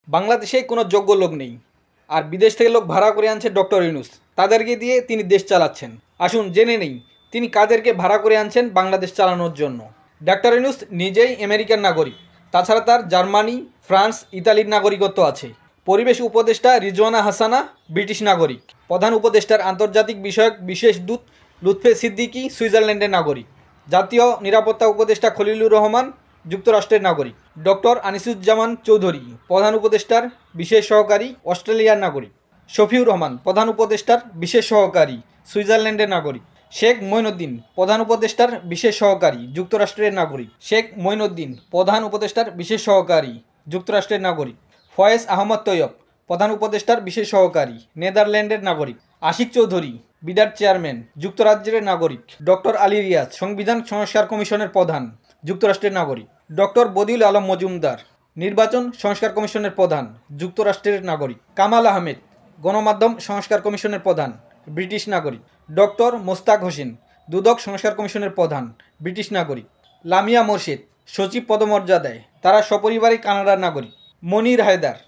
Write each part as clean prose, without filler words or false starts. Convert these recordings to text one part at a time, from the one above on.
বাংলাদেশে কোনো যোগ্য লোক নেই, আর বিদেশ থেকে লোক ভাড়া করে আনছে ডক্টর ইউনূস। তাদেরকে দিয়ে তিনি দেশ চালাচ্ছেন। আসুন জেনে নেই তিনি কাদেরকে ভাড়া করে আনছেন বাংলাদেশ চালানোর জন্য। ডক্টর ইউনূস নিজেই আমেরিকার নাগরিক, তাছাড়া তার জার্মানি, ফ্রান্স, ইতালির নাগরিকত্ব আছে। পরিবেশ উপদেষ্টা রিজওয়ানা হাসানা ব্রিটিশ নাগরিক। প্রধান উপদেষ্টার আন্তর্জাতিক বিষয়ক বিশেষ দূত লুৎফে সিদ্দিকী সুইজারল্যান্ডের নাগরিক। জাতীয় নিরাপত্তা উপদেষ্টা খলিলুর রহমান যুক্তরাষ্ট্রের নাগরিক। ডক্টর আনিসুজ্জামান চৌধুরী প্রধান উপদেষ্টার বিশেষ সহকারী, অস্ট্রেলিয়ার নাগরিক। শফিউর রহমান প্রধান উপদেষ্টার বিশেষ সহকারী, সুইজারল্যান্ডের নাগরিক। শেখ মঈনুদ্দিন প্রধান উপদেষ্টার বিশেষ সহকারী, যুক্তরাষ্ট্রের নাগরিক। শেখ মঈনুদ্দিন প্রধান উপদেষ্টার বিশেষ সহকারী, যুক্তরাষ্ট্রের নাগরিক। ফয়েজ আহমদ তৈয়ব প্রধান উপদেষ্টার বিশেষ সহকারী, নেদারল্যান্ডের নাগরিক। আশিক চৌধুরী বিডার চেয়ারম্যান, যুক্তরাজ্যের নাগরিক। ডক্টর আলী রিয়াজ সংবিধান সংস্কার কমিশনের প্রধান, যুক্তরাষ্ট্রের নাগরিক। ডক্টর বদিউল আলম মজুমদার নির্বাচন সংস্কার কমিশনের প্রধান, যুক্তরাষ্ট্রের নাগরিক। কামাল আহমেদ গণমাধ্যম সংস্কার কমিশনের প্রধান, ব্রিটিশ নাগরিক। ডক্টর মোস্তাক হোসেন দুদক সংস্কার কমিশনের প্রধান, ব্রিটিশ নাগরিক। লামিয়া মোর্শেদ সচিব পদমর্যাদায়, তারা সপরিবারে কানাডার নাগরিক। মনির হায়দার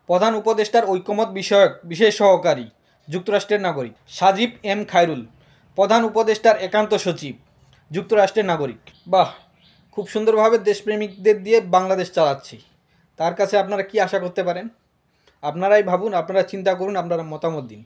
প্রধান উপদেষ্টার ঐকমত্য বিষয়ক বিশেষ সহকারী, যুক্তরাষ্ট্রের নাগরিক। সাজিব এম খায়রুল প্রধান উপদেষ্টার একান্ত সচিব, যুক্তরাষ্ট্রের নাগরিক। বাহ, খুব সুন্দরভাবে দেশপ্রেমিকদের দিয়ে বাংলাদেশ চালাচ্ছি। তার কাছে আপনারা কি আশা করতে পারেন? আপনারাই ভাবুন, আপনারা চিন্তা করুন, আপনারা মতামত দিন।